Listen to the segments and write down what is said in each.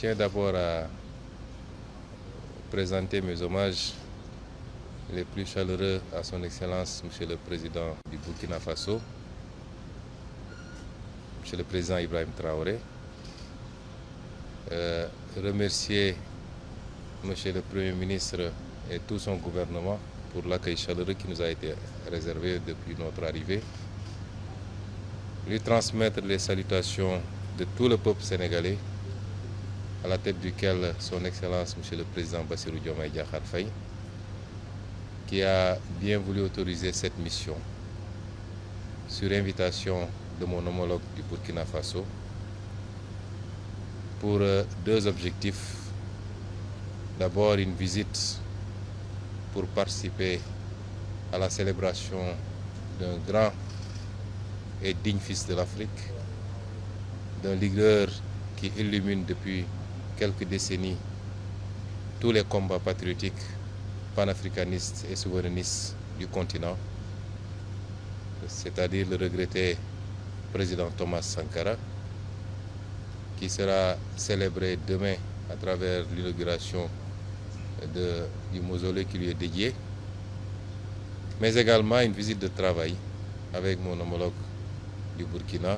tiens d'abord à présenter mes hommages les plus chaleureux à son Excellence, Monsieur le Président du Burkina Faso, Monsieur le Président Ibrahim Traoré. Remercier Monsieur le Premier ministre et tout son gouvernement pour l'accueil chaleureux qui nous a été réservé depuis notre arrivée. Lui transmettre les salutations de tout le peuple sénégalais, à la tête duquel son Excellence Monsieur le Président Bassirou Diomaye Diakhar Faye, qui a bien voulu autoriser cette mission sur invitation de mon homologue du Burkina Faso pour deux objectifs. D'abord, une visite pour participer à la célébration d'un grand et digne fils de l'Afrique, d'un leader qui illumine depuis quelques décennies tous les combats patriotiques, panafricanistes et souverainistes du continent, c'est-à-dire le regretté président Thomas Sankara, qui sera célébré demain à travers l'inauguration du mausolée qui lui est dédié, mais également une visite de travail avec mon homologue du Burkina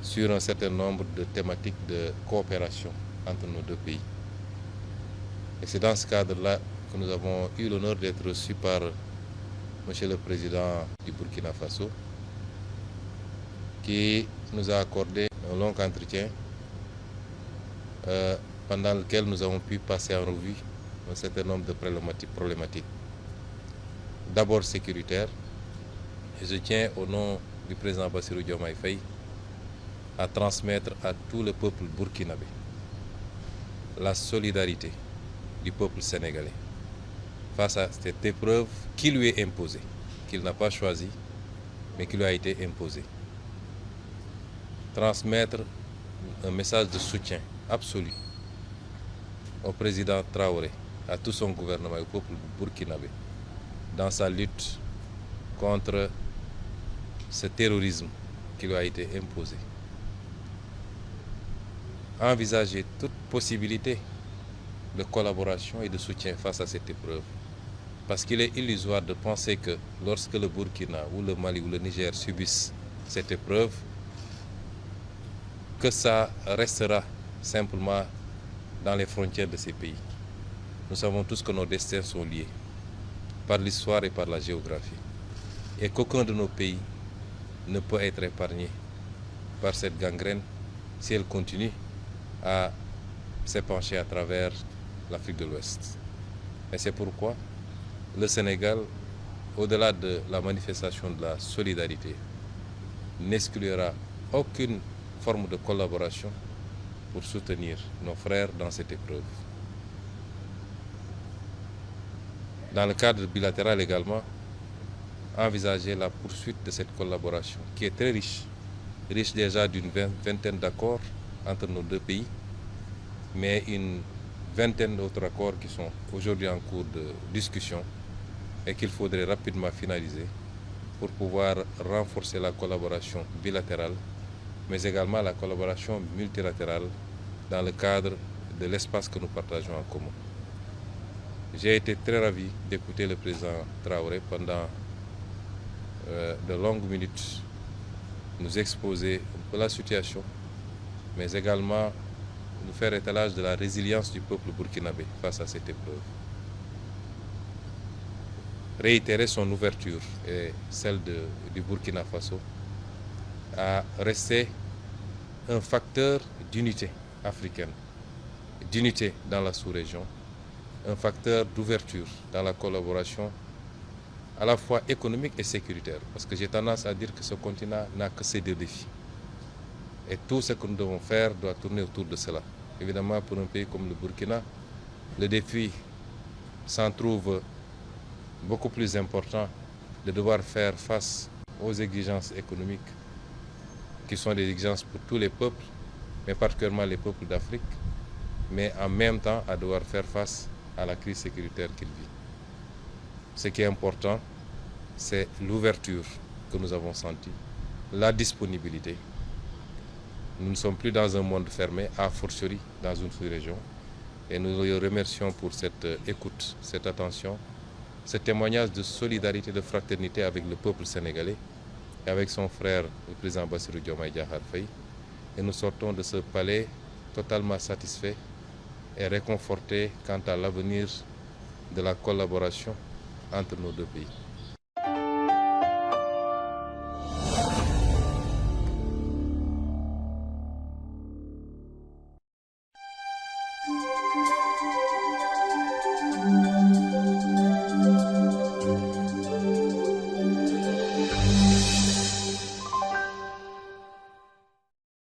sur un certain nombre de thématiques de coopération entre nos deux pays. Et c'est dans ce cadre-là que nous avons eu l'honneur d'être reçus par Monsieur le Président du Burkina Faso, qui nous a accordé un long entretien pendant lequel nous avons pu passer en revue un certain nombre de problématiques. D'abord sécuritaires, et je tiens au nom du président Bassirou Diomaye Faye à transmettre à tout le peuple burkinabé la solidarité du peuple sénégalais face à cette épreuve qui lui est imposée, qu'il n'a pas choisie, mais qui lui a été imposée. Transmettre un message de soutien absolu au président Traoré, à tout son gouvernement et au peuple burkinabé dans sa lutte contre ce terrorisme qui lui a été imposé. Envisager toute possibilité de collaboration et de soutien face à cette épreuve. Parce qu'il est illusoire de penser que lorsque le Burkina ou le Mali ou le Niger subissent cette épreuve, que ça restera simplement dans les frontières de ces pays. Nous savons tous que nos destins sont liés par l'histoire et par la géographie, et qu'aucun de nos pays ne peut être épargné par cette gangrène si elle continue à s'épancher à travers l'Afrique de l'Ouest. Et c'est pourquoi le Sénégal, au-delà de la manifestation de la solidarité, n'exclura aucune forme de collaboration pour soutenir nos frères dans cette épreuve. Dans le cadre bilatéral également, envisager la poursuite de cette collaboration qui est très riche déjà d'une vingtaine d'accords entre nos deux pays, mais une vingtaine d'autres accords qui sont aujourd'hui en cours de discussion et qu'il faudrait rapidement finaliser pour pouvoir renforcer la collaboration bilatérale, mais également la collaboration multilatérale dans le cadre de l'espace que nous partageons en commun. J'ai été très ravi d'écouter le président Traoré pendant de longues minutes nous exposer un peu la situation, mais également nous faire étalage de la résilience du peuple burkinabé face à cette épreuve. Réitérer son ouverture et celle du Burkina Faso à rester un facteur d'unité africaine, d'unité dans la sous-région, un facteur d'ouverture dans la collaboration à la fois économique et sécuritaire, parce que j'ai tendance à dire que ce continent n'a que ces deux défis. Et tout ce que nous devons faire doit tourner autour de cela. Évidemment, pour un pays comme le Burkina, le défi s'en trouve beaucoup plus important de devoir faire face aux exigences économiques qui sont des exigences pour tous les peuples, mais particulièrement les peuples d'Afrique, mais en même temps à devoir faire face à la crise sécuritaire qu'il vit. Ce qui est important, c'est l'ouverture que nous avons sentie, la disponibilité Nous ne sommes plus dans un monde fermé, a fortiori dans une sous-région. Et nous le remercions pour cette écoute, cette attention, ce témoignage de solidarité, de fraternité avec le peuple sénégalais et avec son frère, le président Bassirou Diomaye Diakhar Faye. Et nous sortons de ce palais totalement satisfaits et réconfortés quant à l'avenir de la collaboration entre nos deux pays.